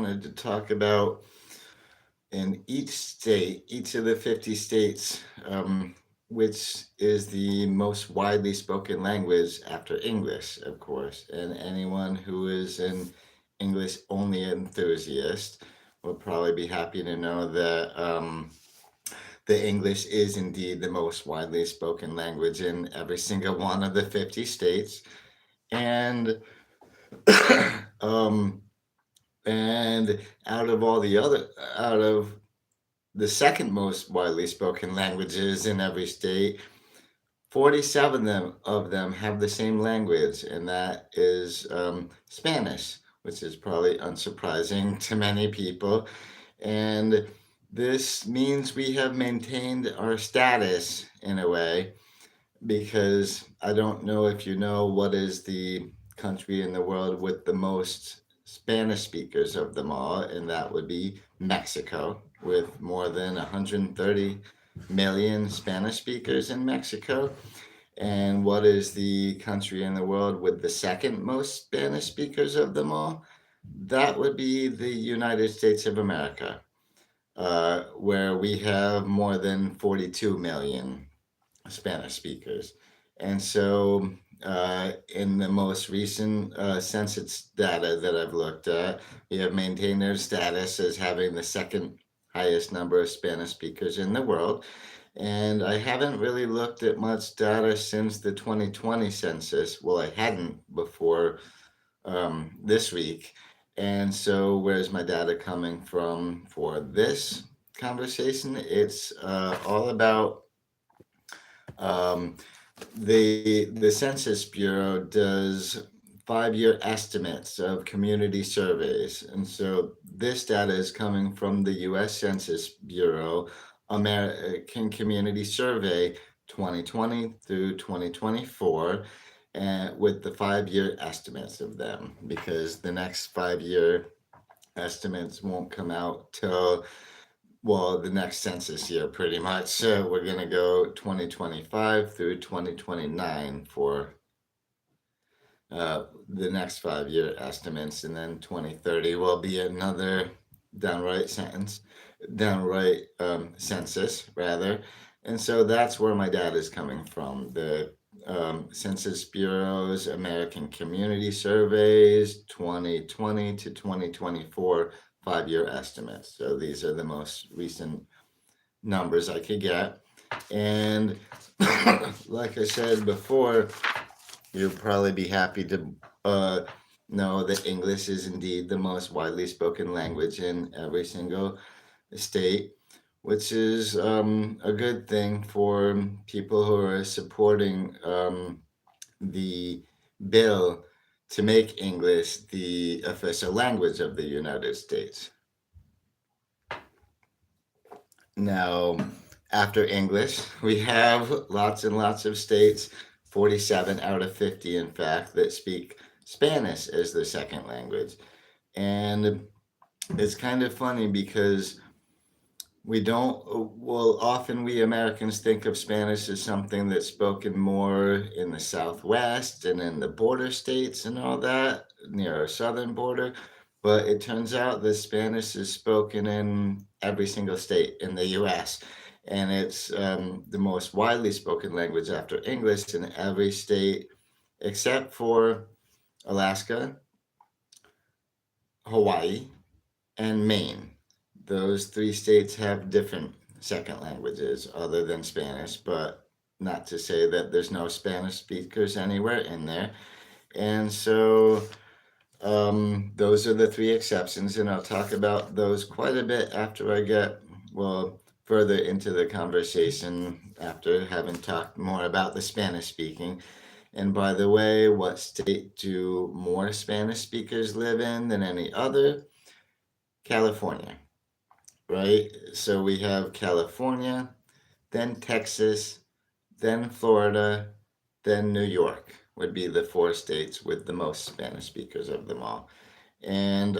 wanted to talk about in each state, each of the 50 states, which is the most widely spoken language after English, of course. And anyone who is an English only enthusiast will probably be happy to know that the English is indeed the most widely spoken language in every single one of the 50 states. And um, and out of the second most widely spoken languages in every state, 47 of them have the same language, and that is Spanish, which is probably unsurprising to many people. And this means we have maintained our status in a way, because I don't know if you know what is the country in the world with the most Spanish speakers of them all, and that would be Mexico, with more than 130 million Spanish speakers in Mexico. And what is the country in the world with the second most Spanish speakers of them all? That would be the United States of America, where we have more than 42 million Spanish speakers. And so, in the most recent census data that I've looked at, we have maintained their status as having the second highest number of Spanish speakers in the world. And I haven't really looked at much data since the 2020 census. Well, I hadn't before this week. And so, where's my data coming from for this conversation? It's all about um, the Census Bureau does 5-year estimates of community surveys, and so this data is coming from the U.S. Census Bureau American Community Survey 2020 through 2024, and with the 5-year estimates of them, because the next 5-year estimates won't come out till, well, the next census year, pretty much. So we're going to go 2025 through 2029 for the next 5-year estimates, and then 2030 will be another downright census rather. And so that's where my data is coming from. The Census Bureau's American Community Surveys 2020 to 2024 5-year estimates. So these are the most recent numbers I could get. And like I said before, you'll probably be happy to know that English is indeed the most widely spoken language in every single state, which is a good thing for people who are supporting the bill to make English the official language of the United States. Now, after English, we have lots and lots of states, 47 out of 50, in fact, that speak Spanish as their second language. And it's kind of funny because we don't, well, often we Americans think of Spanish as something that's spoken more in the Southwest and in the border states and all that, near our southern border. But it turns out that Spanish is spoken in every single state in the US. And it's the most widely spoken language after English in every state except for Alaska, Hawaii, and Maine. Those 3 states have different second languages other than Spanish, but not to say that there's no Spanish speakers anywhere in there. And so those are the 3 exceptions, and I'll talk about those quite a bit after I get, well, further into the conversation, after having talked more about the Spanish speaking. And by the way, what state do more Spanish speakers live in than any other? California, right? So we have California, then Texas, then Florida, then New York would be the 4 states with the most Spanish speakers of them all. And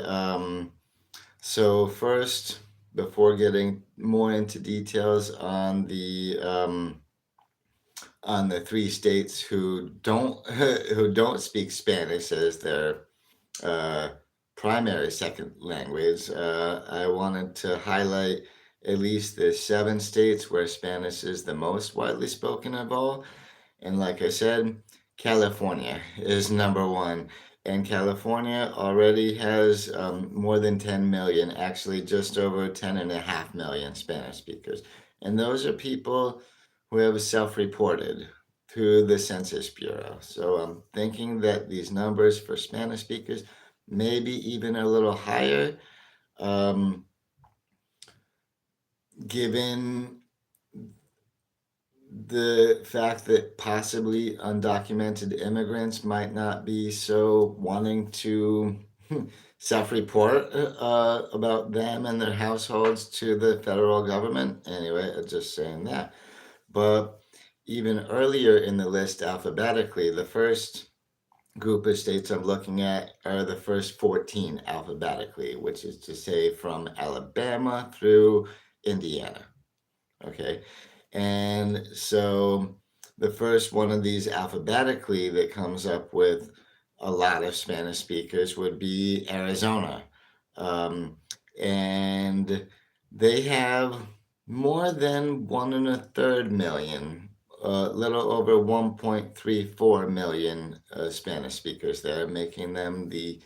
so first, before getting more into details on the 3 states who don't who don't speak Spanish as their uh, primary second language, I wanted to highlight at least the 7 states where Spanish is the most widely spoken of all. And like I said, California is number one. And California already has more than 10 million, actually just over 10.5 million Spanish speakers. And those are people who have self-reported to the Census Bureau. So I'm thinking that these numbers for Spanish speakers may be even a little higher, um, given the fact that possibly undocumented immigrants might not be so wanting to self-report about them and their households to the federal government. Anyway, just saying that. But even earlier in the list alphabetically, the first group of states I'm looking at are the first 14 alphabetically, which is to say from Alabama through Indiana. Okay. And so the first one of these alphabetically that comes up with a lot of Spanish speakers would be Arizona. Um, and they have more than 1.33 million, a little over 1.34 million Spanish speakers there, making them the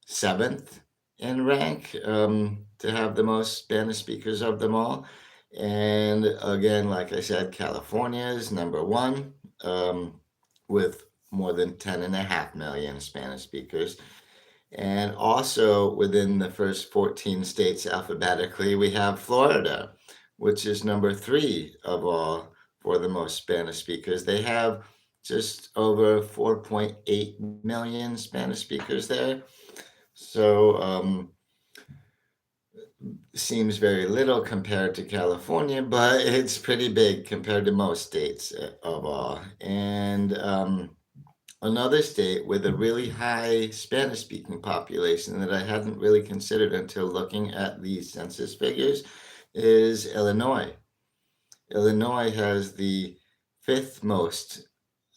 seventh in rank to have the most Spanish speakers of them all. And again, like I said, California is number one with more than 10.5 million Spanish speakers. And also within the first 14 states alphabetically, we have Florida, which is number three of all for the most Spanish speakers. They have just over 4.8 million Spanish speakers there. So seems very little compared to California, but it's pretty big compared to most states of all. And another state with a really high Spanish speaking population that I hadn't really considered until looking at these census figures is Illinois. Illinois has the fifth most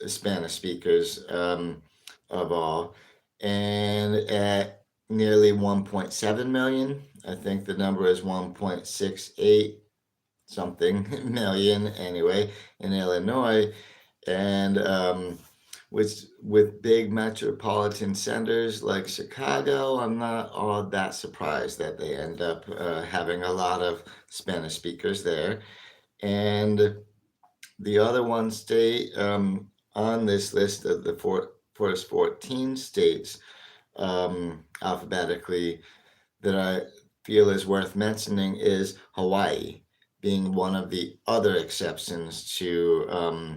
Spanish speakers of all, and at nearly 1.7 million. I think the number is 1.68 something million anyway in Illinois, and with big metropolitan centers like Chicago, I'm not all that surprised that they end up having a lot of Spanish speakers there. And the other one state on this list of the first 14 states alphabetically that I feel is worth mentioning is Hawaii, being one of the other exceptions to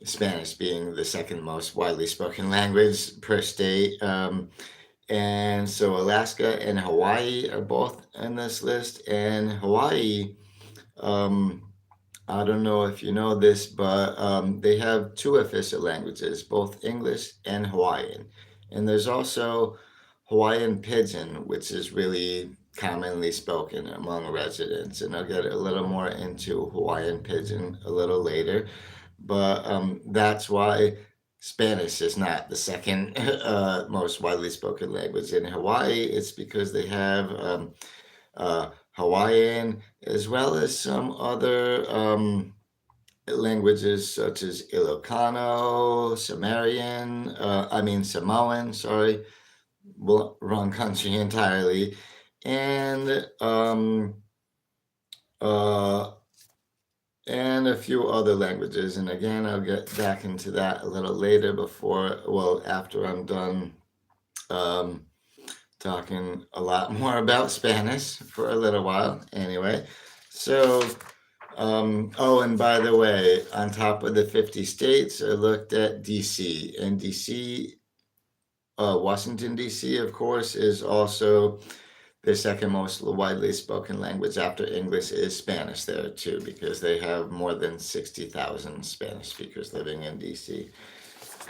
Spanish being the second most widely spoken language per state. And so Alaska and Hawaii are both in this list. And Hawaii, I don't know if you know this, but they have two official languages, both English and Hawaiian. And there's also Hawaiian Pidgin, which is really commonly spoken among residents. And I'll get a little more into Hawaiian Pidgin a little later. But that's why Spanish is not the second most widely spoken language in Hawaii. It's because they have Hawaiian as well as some other languages such as Ilocano, Samoan, sorry, well, wrong country entirely, and a few other languages. And again, I'll get back into that a little later after I'm done talking a lot more about Spanish for a little while anyway. So, and by the way, on top of the 50 states, I looked at DC, and Washington, D.C., of course, is also the second most widely spoken language after English is Spanish there too, because they have more than 60,000 Spanish speakers living in D.C.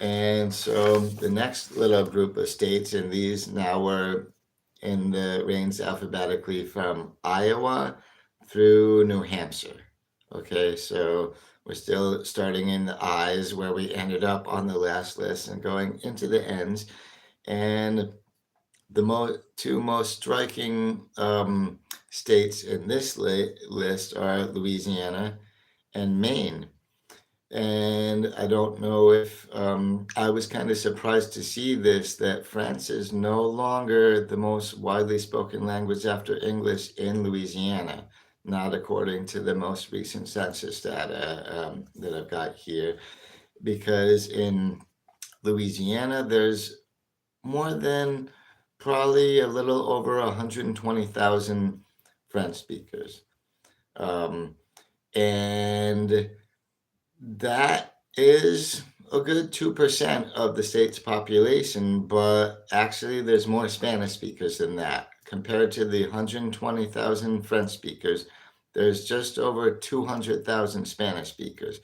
And so the next little group of states, and these now were in the range alphabetically from Iowa through New Hampshire. Okay, so We're still starting in the I's where we ended up on the last list and going into the N's. And the two most striking states in this list are Louisiana and Maine. And I don't know if I was kind of surprised to see this, that French is no longer the most widely spoken language after English in Louisiana, not according to the most recent census data that I've got here, because in Louisiana, there's more than probably a little over 120,000 French speakers. And that is a good 2% of the state's population, but actually, there's more Spanish speakers than that. Compared to the 120,000 French speakers, there's just over 200,000 Spanish speakers,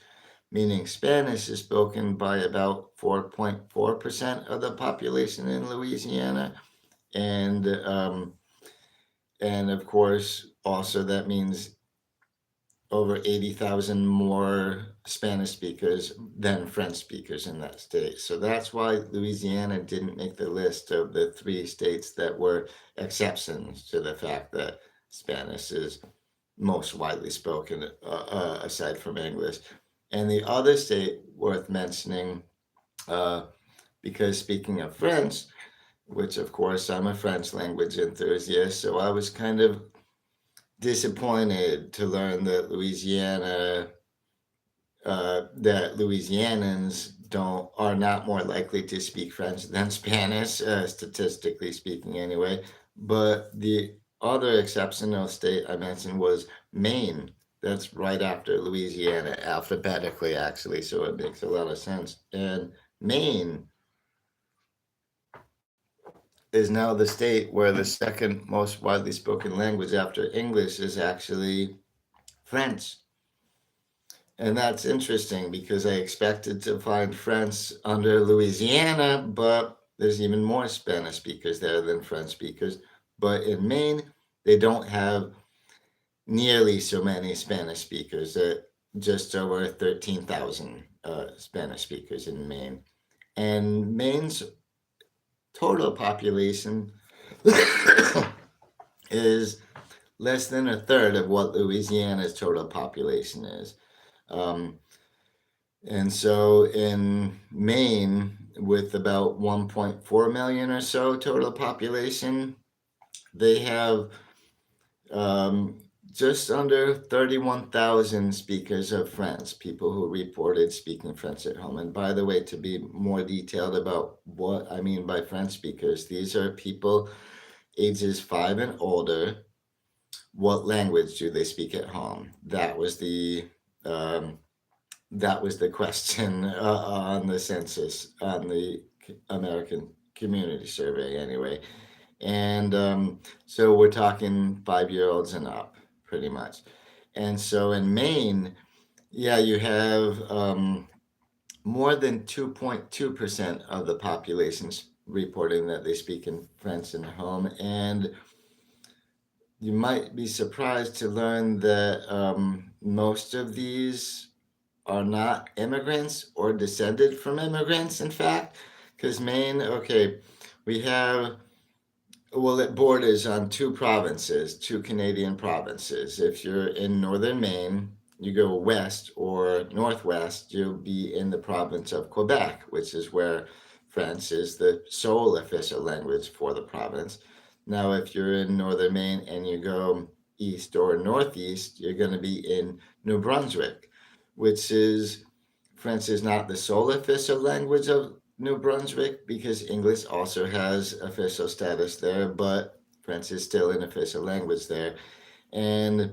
meaning Spanish is spoken by about 4.4% of the population in Louisiana. And of course, also that means over 80,000 more Spanish speakers than French speakers in that state. So that's why Louisiana didn't make the list of the 3 states that were exceptions to the fact that Spanish is most widely spoken aside from English. And the other state worth mentioning, because speaking of French, which of course I'm a French language enthusiast, so I was kind of disappointed to learn that Louisianans are not more likely to speak French than Spanish, statistically speaking, anyway. But the other exceptional state I mentioned was Maine. That's right after Louisiana, alphabetically, actually, so it makes a lot of sense. And Maine is now the state where the second most widely spoken language after English is actually French. And that's interesting because I expected to find French under Louisiana, but there's even more Spanish speakers there than French speakers. But in Maine, they don't have nearly so many Spanish speakers, just over 13,000 Spanish speakers in Maine. And Maine's total population is less than a third of what Louisiana's total population is. And so in Maine, with about 1.4 million or so total population, they have just under 31,000 speakers of French, people who reported speaking French at home. And by the way, to be more detailed about what I mean by French speakers, these are people ages 5 and older. What language do they speak at home? That was the question on the census, on the American Community Survey, anyway. And so we're talking 5-year-olds and up, pretty much. And so in Maine, yeah, you have more than 2.2% of the population reporting that they speak in French in home. And you might be surprised to learn that most of these are not immigrants or descended from immigrants, in fact, because Maine, okay, we have, well, it borders on 2 provinces, 2 Canadian provinces. If you're in northern Maine, you go west or northwest, you'll be in the province of Quebec, which is where French is the sole official language for the province. Now, if you're in northern Maine and you go east or northeast, you're going to be in New Brunswick, which is French is not the sole official language of New Brunswick because English also has official status there, but French is still an official language there. And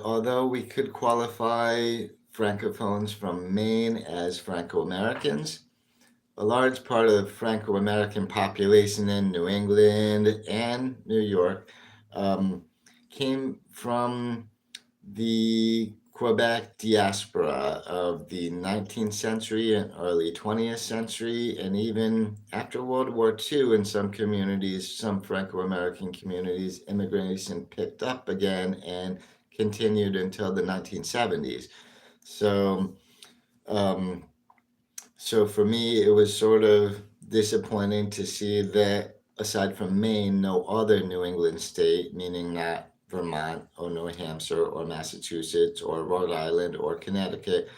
although we could qualify Francophones from Maine as Franco-Americans, a large part of the Franco-American population in New England and New York came from the Quebec diaspora of the 19th century and early 20th century, and even after World War II in some communities, some Franco-American communities, immigration picked up again and continued until the 1970s. So, um, so for me, it was sort of disappointing to see that aside from Maine, no other New England state, meaning not Vermont or New Hampshire or Massachusetts or Rhode Island or Connecticut,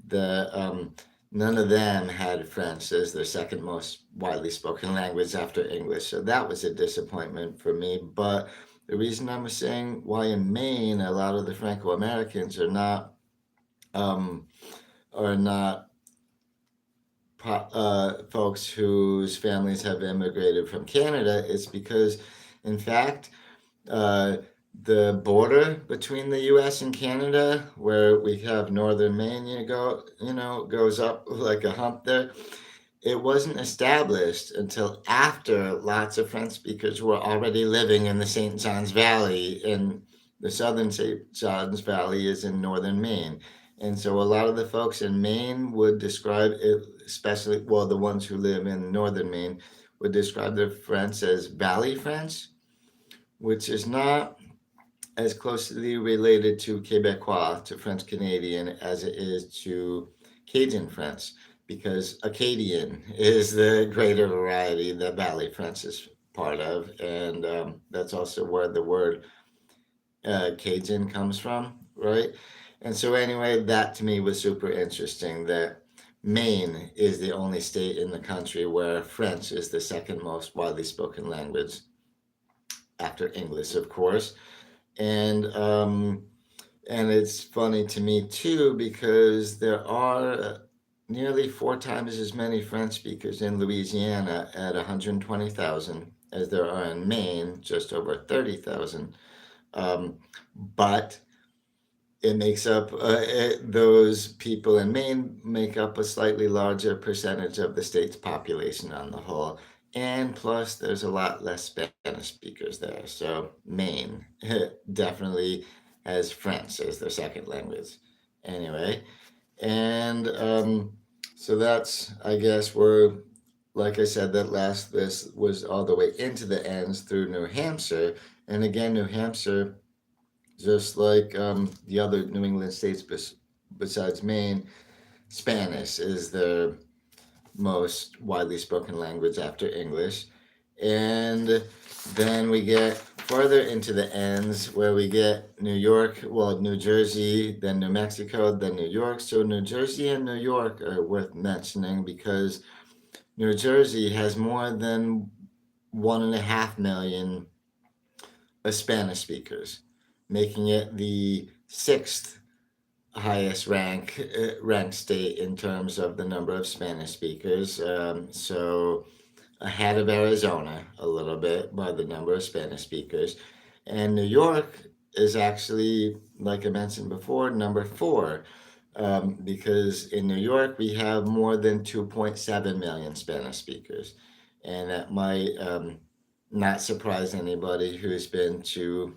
the none of them had French as their second most widely spoken language after English. So that was a disappointment for me. But the reason I'm saying why in Maine a lot of the Franco-Americans um, are not folks whose families have immigrated from Canada is because, in fact, uh, the border between the U.S. and Canada, where we have northern Maine, goes up like a hump there. It wasn't established until after lots of French speakers were already living in the St. Johns Valley, and the southern St. Johns Valley is in northern Maine. And so a lot of the folks in Maine would describe it, especially, well, the ones who live in northern Maine would describe their French as Valley French, which is not as closely related to Quebecois, to French Canadian, as it is to Cajun French, because Acadian is the greater variety that Valley French is part of, and that's also where the word Cajun comes from, right? And so, anyway, that to me was super interesting that Maine is the only state in the country where French is the second most widely spoken language after English, of course. And it's funny to me too because there are nearly 4 times as many French speakers in Louisiana at 120,000 as there are in Maine, just over 30,000. But it makes up those people in Maine make up a slightly larger percentage of the state's population on the whole. And plus, there's a lot less Spanish speakers there. So Maine definitely has French as their second language. Anyway, and so that's, I guess, where, like I said, this was all the way into the ends through New Hampshire. And again, New Hampshire, just like the other New England states besides Maine, Spanish is the most widely spoken language after English. And then we get further into the ends where we get New York, well, New Jersey, then New Mexico, then New York. So New Jersey and New York are worth mentioning because New Jersey has more than 1.5 million Spanish speakers, making it the sixth highest ranked state in terms of the number of Spanish speakers. So ahead of Arizona a little bit by the number of Spanish speakers. And New York is actually, like I mentioned before, number 4. Because in New York we have more than 2.7 million Spanish speakers. And that might not surprise anybody who's been to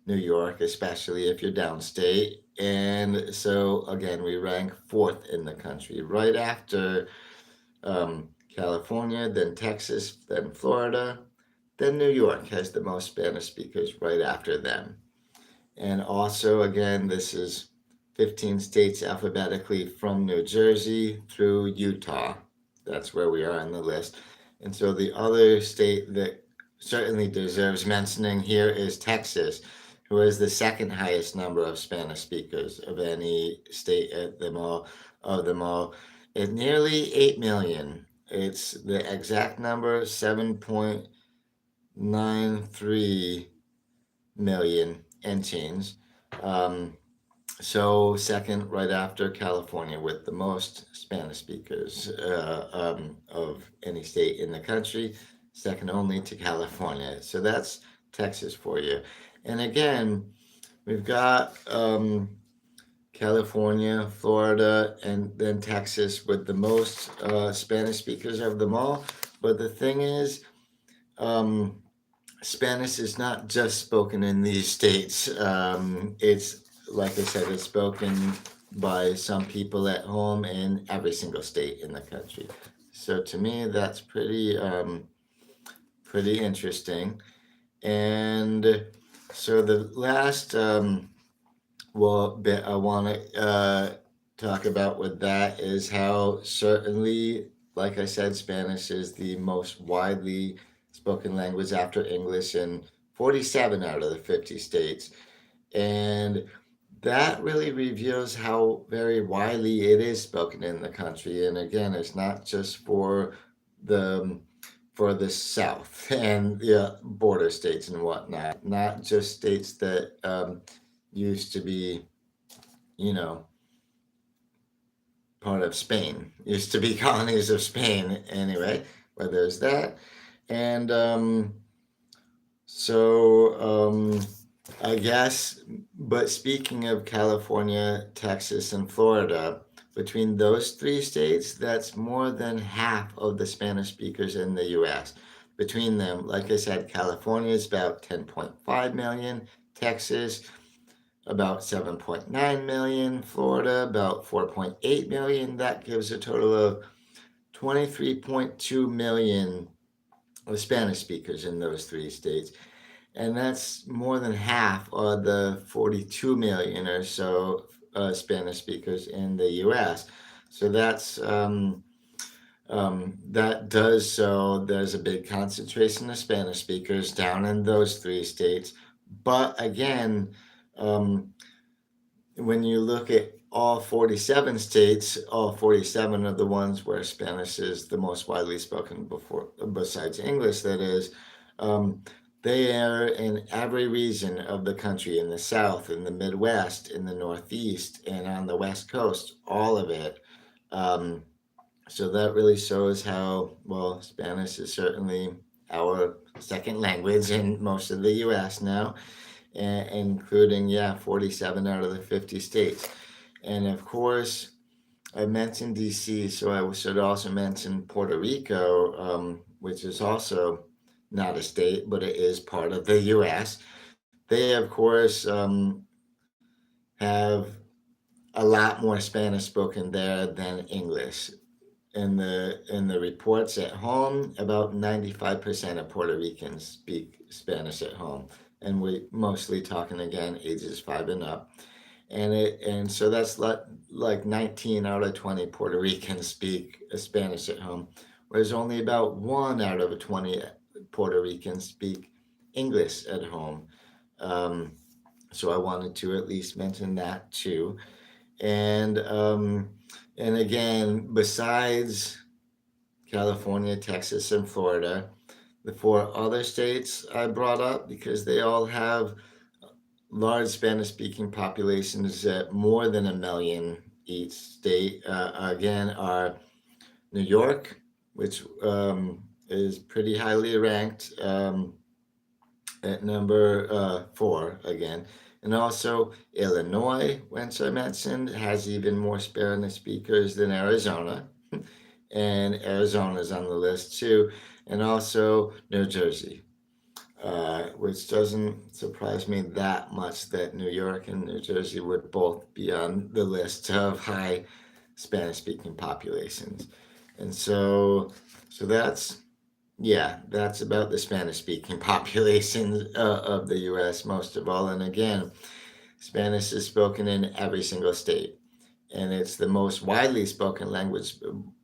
New York, especially if you're downstate. And so, again, we rank 4th in the country, right after California, then Texas, then Florida, then New York has the most Spanish speakers right after them. And also, again, this is 15 states alphabetically from New Jersey through Utah. That's where we are on the list. And so the other state that certainly deserves mentioning here is Texas, who has the second highest number of Spanish speakers of any state at them all, at nearly 8 million. It's the exact number, 7.93 million and change. So second, right after California, with the most Spanish speakers of any state in the country, second only to California. So that's Texas for you. And again, we've got California, Florida, and then Texas with the most Spanish speakers of them all. But the thing is, Spanish is not just spoken in these states. It's, like I said, it's spoken by some people at home in every single state in the country. So to me, that's pretty interesting. And So the last bit I want to talk about with that is how certainly, like I said, Spanish is the most widely spoken language after English in 47 out of the 50 states. And that really reveals how very widely it is spoken in the country. And again, it's not just the for the South and the border states and whatnot, not just states that used to be, you know, part of Spain, used to be colonies of Spain anyway, where there's that. And so I guess, but speaking of California, Texas, and Florida, between those three states, that's more than half of the Spanish speakers in the US. Between them, like I said, California is about 10.5 million, Texas about 7.9 million, Florida about 4.8 million. That gives a total of 23.2 million of Spanish speakers in those three states. And that's more than half of the 42 million or so Spanish speakers in the US. So that does so. There's a big concentration of Spanish speakers down in those three states. But again, um, when you look at all 47 states, all 47 of the ones where Spanish is the most widely spoken besides English, that is, um, they are in every region of the country, in the South, in the Midwest, in the Northeast, and on the West Coast, all of it. Um, so that really shows how, well, Spanish is certainly our second language in most of the US now, including, 47 out of the 50 states. And of course, I mentioned DC, so I should also mention Puerto Rico, which is also not a state, but it is part of the US. They, of course, have a lot more Spanish spoken there than English. In the reports at home, about 95% of Puerto Ricans speak Spanish at home, and we mostly talking again ages 5 and up. And so that's like 19 out of 20 Puerto Ricans speak Spanish at home, whereas only about 1 out of 20 Puerto Ricans speak English at home. Um, so I wanted to at least mention that too. And and again, besides California, Texas, and Florida, the four other states I brought up because they all have large Spanish speaking populations at more than a million each state, again, are New York, which is pretty highly ranked at number 4 again. And also Illinois, which I mentioned, has even more Spanish speakers than Arizona. And Arizona's on the list too. And also New Jersey, which doesn't surprise me that much that New York and New Jersey would both be on the list of high Spanish speaking populations. And so that's about the Spanish speaking population of the US, most of all. And again, Spanish is spoken in every single state. And it's the most widely spoken language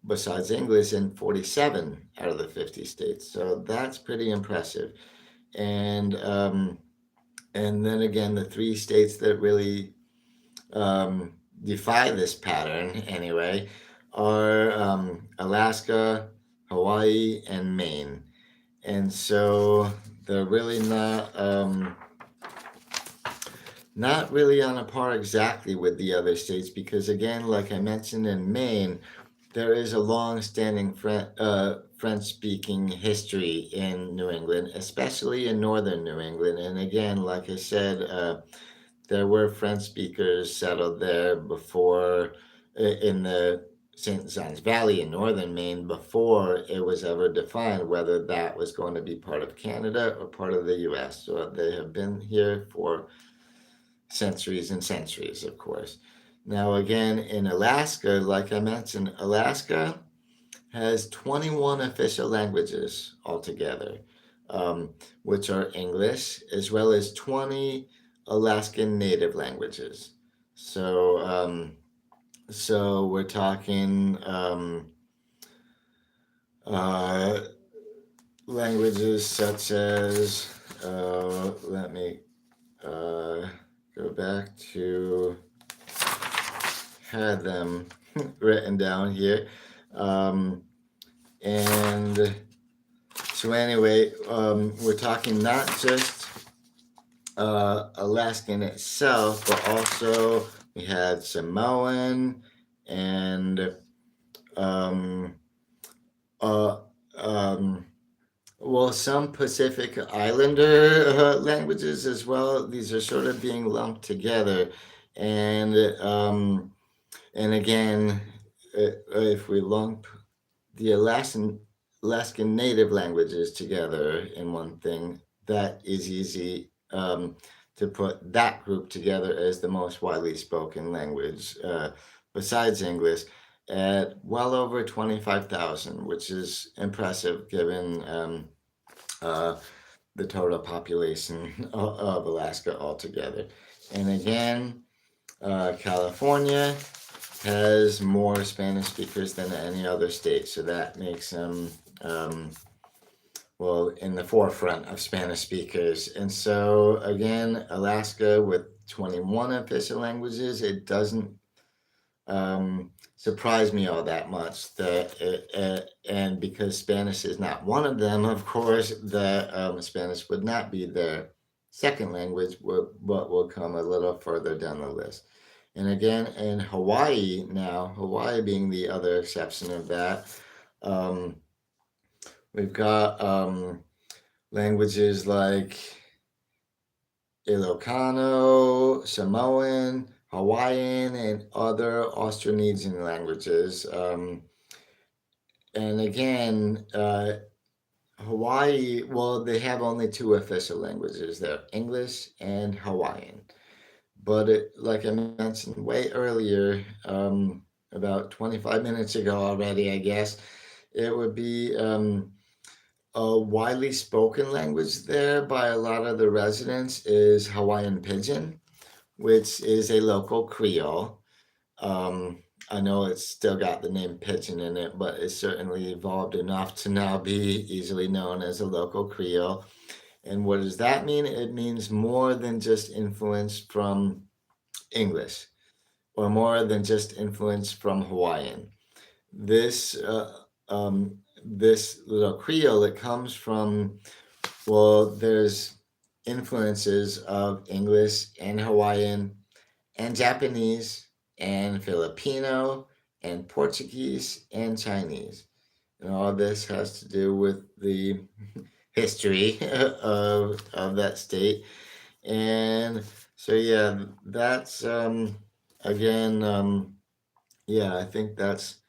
besides English in 47 out of the 50 states. So that's pretty impressive. And then again, the three states that really defy this pattern anyway are Alaska, Hawaii, and Maine. And so they're really not really on a par exactly with the other states because, again, like I mentioned in Maine, there is a long-standing French-speaking history in New England, especially in northern New England. And again, like I said, there were French speakers settled there before in the St. Johns Valley in northern Maine before it was ever defined whether that was going to be part of Canada or part of the US. So they have been here for centuries and centuries, of course. Now, again, in Alaska, like I mentioned, Alaska has 21 official languages altogether. which are English, as well as 20 Alaskan Native languages. So, so we're talking uh, languages such as, let me uh, go back to, had them written down here. Um, and so, anyway, we're talking not just Alaskan itself, but also we had Samoan and um, uh, um, well, some Pacific Islander languages as well. These are sort of being lumped together, and and again, if we lump the Alaskan Native languages together in one thing, that is easy to put that group together as the most widely spoken language besides English at well over 25,000, which is impressive given uh, the total population of Alaska altogether. And again, California has more Spanish speakers than any other state, so that makes them, well, in the forefront of Spanish speakers. And so, again, Alaska with 21 official languages, it doesn't surprise me all that much. And because Spanish is not one of them, of course, the Spanish would not be their second language, but will come a little further down the list. And again, in Hawaii now, Hawaii being the other exception of that, um, we've got languages like Ilocano, Samoan, Hawaiian, and other Austronesian languages. And again, Hawaii, well, they have only two official languages. They're English and Hawaiian. But like I mentioned way earlier, about 25 minutes ago already, I guess, it would be a widely spoken language there by a lot of the residents is Hawaiian Pidgin, which is a local Creole. Um, I know it's still got the name Pidgin in it, but it's certainly evolved enough to now be easily known as a local Creole. And what does that mean? It means more than just influence from English or more than just influence from Hawaiian. This this little Creole, it comes from, well, there's influences of English and Hawaiian and Japanese and Filipino and Portuguese and Chinese. And all this has to do with the history of that state. And so, yeah, that's again, yeah, I think that's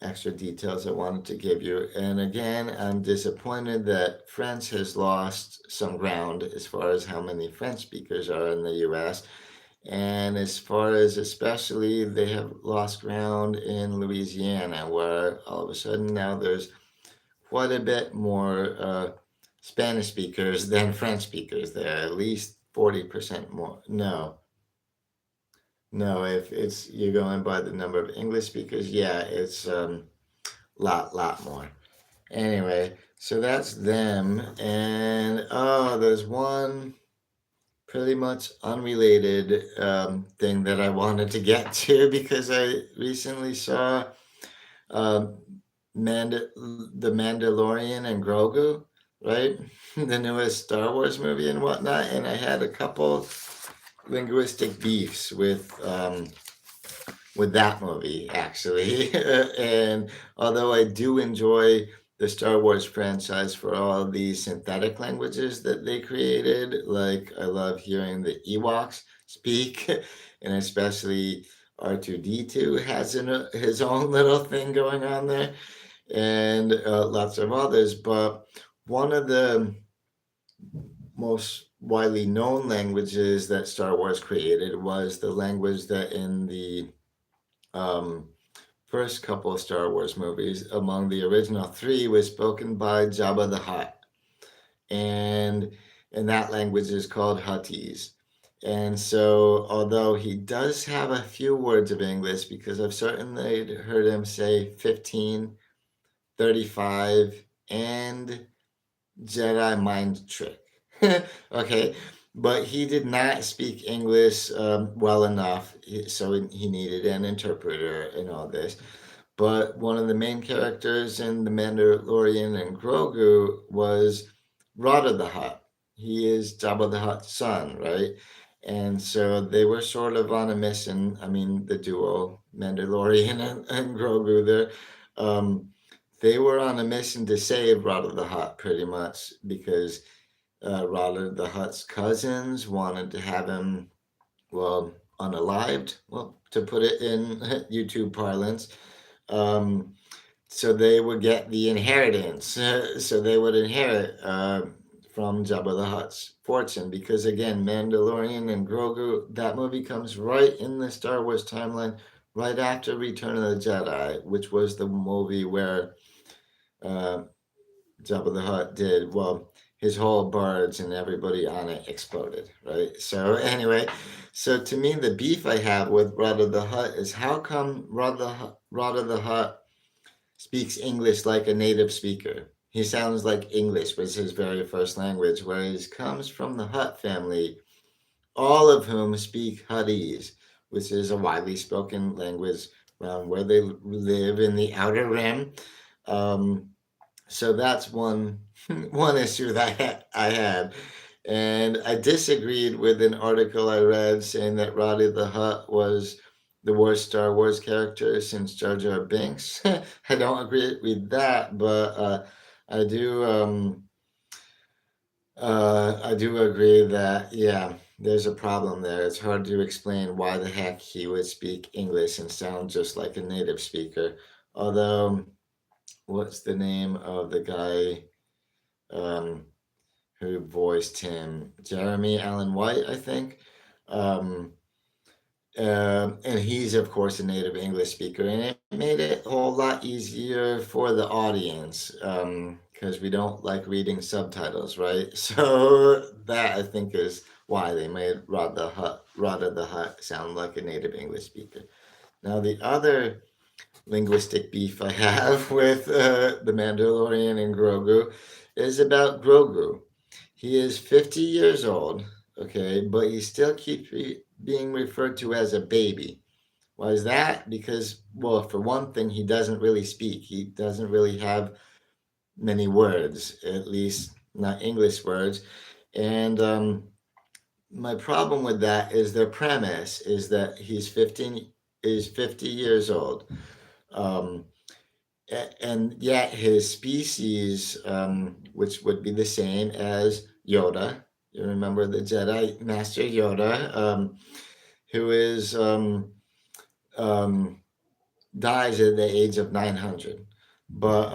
extra details I wanted to give you. And again, I'm disappointed that French has lost some ground as far as how many French speakers are in the US. And as far as especially, they have lost ground in Louisiana, where all of a sudden now there's quite a bit more Spanish speakers than French speakers there, at least 40% more. No, no, if it's you're going by the number of English speakers, yeah, it's lot more. Anyway, so that's them. And oh, there's one pretty much unrelated thing that I wanted to get to because I recently saw um, the Mandalorian and Grogu, right? The newest Star Wars movie and whatnot. And I had a couple linguistic beefs with that movie actually. And although I do enjoy the Star Wars franchise for all the synthetic languages that they created, like I love hearing the Ewoks speak, and especially R2D2 has his own little thing going on there, and lots of others. But one of the most widely known languages that Star Wars created was the language that in the um, first couple of Star Wars movies, among the original three, was spoken by Jabba the Hutt. and that language is called Huttese. And so, although he does have a few words of English, because I've certainly heard him say 15, 35, and Jedi mind trick. Okay, but he did not speak English well enough, so he needed an interpreter and all this. But one of the main characters in The Mandalorian and Grogu was Rada the Hutt. He is Jabba the Hutt's son, right? And so they were sort of on a mission. I mean, the duo, Mandalorian and Grogu, there. Um, they were on a mission to save Rada the Hutt, pretty much, because Rada the Hutt's cousins wanted to have him, well, unalived, well, to put it in YouTube parlance. Um, so they would get the inheritance. So they would inherit from Jabba the Hutt's fortune. Because again, Mandalorian and Grogu, that movie comes right in the Star Wars timeline, right after Return of the Jedi, which was the movie where uh, Jabba the Hutt did, well, his whole barge and everybody on it exploded, right? So anyway, so to me, the beef I have with Rada the Hutt is how come Rada the Hutt speaks English like a native speaker? He sounds like English was his very first language, whereas he comes from the Hutt family, all of whom speak Huttese, which is a widely spoken language around where they live in the Outer Rim. Um, so that's one one issue that I had. And I disagreed with an article I read saying that Roddy the Hutt was the worst Star Wars character since Jar Jar Binks. I don't agree with that, but I do I do agree that, yeah, there's a problem there. It's hard to explain why the heck he would speak English and sound just like a native speaker. Although, what's the name of the guy um, who voiced him? Jeremy Allen White, I think. Um, and he's, of course, a native English speaker, and it made it a whole lot easier for the audience because we don't like reading subtitles, right? So that I think is why they made Rada the Hutt sound like a native English speaker. Now, the other linguistic beef I have with the Mandalorian and Grogu is about Grogu. He is 50 years old, okay, but he still keeps being referred to as a baby. Why is that? Because, well, for one thing, he doesn't really speak. He doesn't really have many words, at least not English words. And my problem with that is their premise is that he's 50 years old. Um, and yet his species, which would be the same as Yoda, you remember the Jedi Master Yoda, who is um, dies at the age of 900. But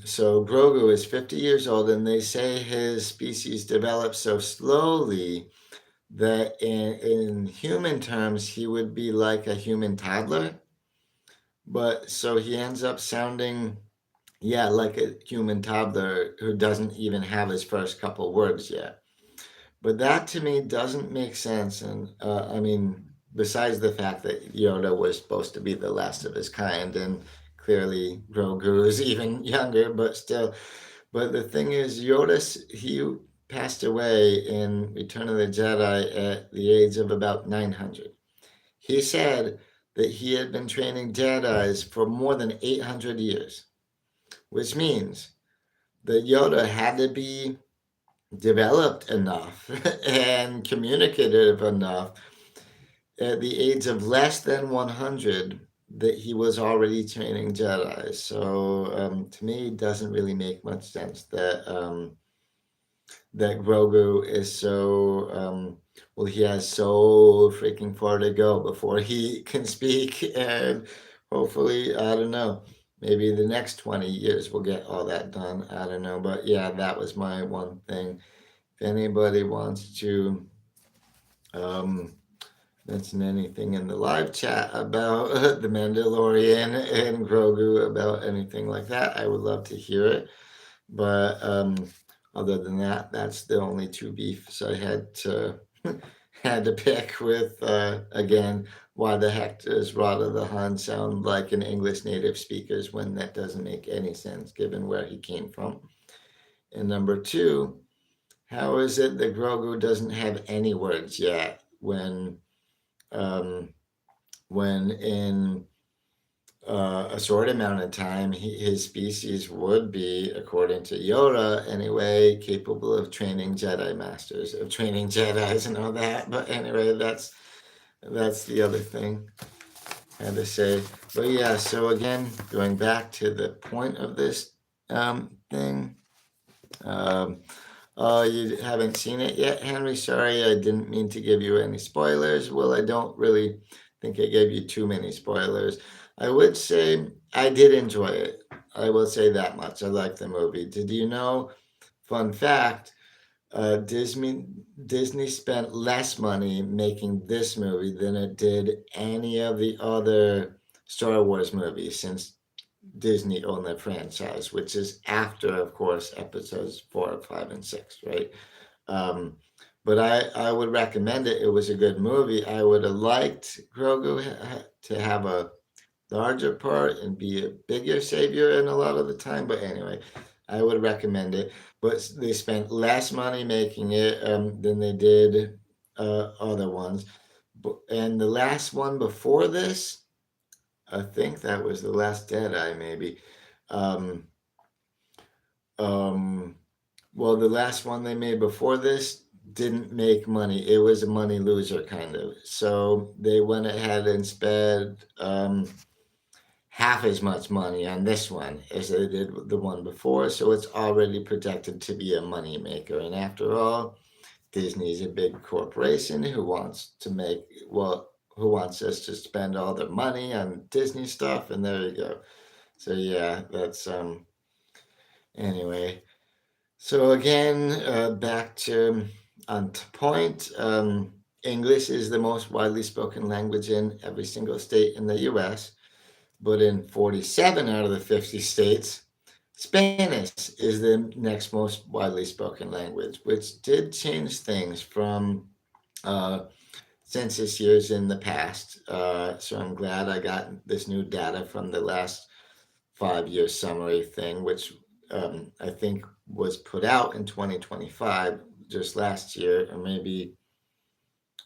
so Grogu is 50 years old, and they say his species develops so slowly that in human terms he would be like a human toddler. But so he ends up sounding, yeah, like a human toddler who doesn't even have his first couple words yet. But that to me doesn't make sense. And I mean, besides the fact that Yoda was supposed to be the last of his kind, and clearly Grogu is even younger, but still. But the thing is, Yoda, he passed away in Return of the Jedi at the age of about 900. He said that he had been training Jedis for more than 800 years, which means that Yoda had to be developed enough and communicative enough at the age of less than 100 that he was already training Jedi. So to me, it doesn't really make much sense that that Grogu is so well. He has so freaking far to go before he can speak, and hopefully, I don't know. Maybe the next 20 years we'll get all that done. I don't know. But yeah, that was my one thing. If anybody wants to um, mention anything in the live chat about The Mandalorian and Grogu, about anything like that, I would love to hear it. But Other than that, that's the only two beefs I had to had to pick with. Again, why the heck does Rada the Hun sound like an English native speakers when that doesn't make any sense given where he came from? And number two, how is it that Grogu doesn't have any words yet um, when in a short amount of time, his species would be, according to Yoda anyway, capable of training Jedi masters, of training Jedi's and all that. But anyway, that's the other thing I had to say. But yeah, so again, going back to the point of this thing. Um, oh, you haven't seen it yet, Henry? Sorry, I didn't mean to give you any spoilers. Well, I don't really think I gave you too many spoilers. I would say I did enjoy it. I will say that much. I liked the movie. Did you know? Fun fact: Disney spent less money making this movie than it did any of the other Star Wars movies since Disney owned the franchise, which is after, of course, episodes 4, 5, and 6, right? Um, but I would recommend it. It was a good movie. I would have liked Grogu to have a larger part and be a bigger savior in a lot of the time. But anyway, I would recommend it. But they spent less money making it than they did other ones. And the last one before this, I think that was the last Deadeye, maybe. Um, um, well, the last one they made before this didn't make money. It was a money loser kind of. So they went ahead and spent half as much money on this one as they did with the one before. So it's already projected to be a money maker. And after all, Disney's a big corporation who wants to make, well, who wants us to spend all their money on Disney stuff. And there you go. So yeah, that's anyway. So again, back to on to point. English is the most widely spoken language in every single state in the U.S., but in 47 out of the 50 states, Spanish is the next most widely spoken language, which did change things from census years in the past. So I'm glad I got this new data from the last 5 year summary thing, which I think was put out in 2025, just last year, or maybe,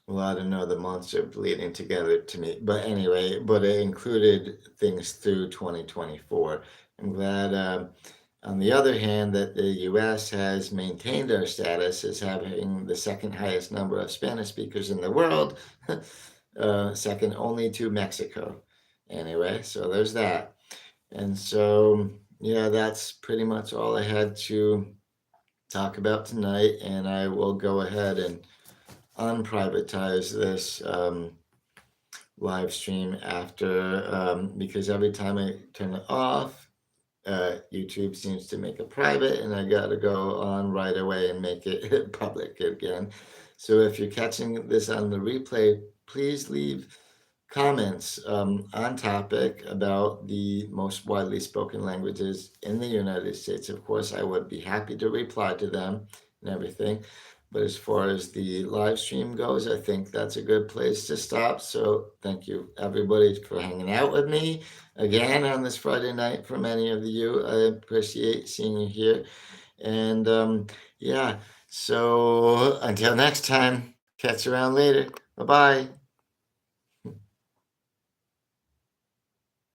well, I don't know, the months are bleeding together to me. But anyway, but it included things through 2024. I'm glad, on the other hand, that the US has maintained our status as having the second highest number of Spanish speakers in the world, second only to Mexico. Anyway, so there's that. And so, yeah, that's pretty much all I had to talk about tonight. And I will go ahead and unprivatize this live stream after, because every time I turn it off, YouTube seems to make it private, and I got to go on right away and make it public again. So if you're catching this on the replay, please leave comments on topic about the most widely spoken languages in the United States. Of course, I would be happy to reply to them and everything. But as far as the live stream goes, I think that's a good place to stop. So thank you, everybody, for hanging out with me again on this Friday night. For many of you, I appreciate seeing you here. And yeah, so until next time, catch you around later. Bye bye.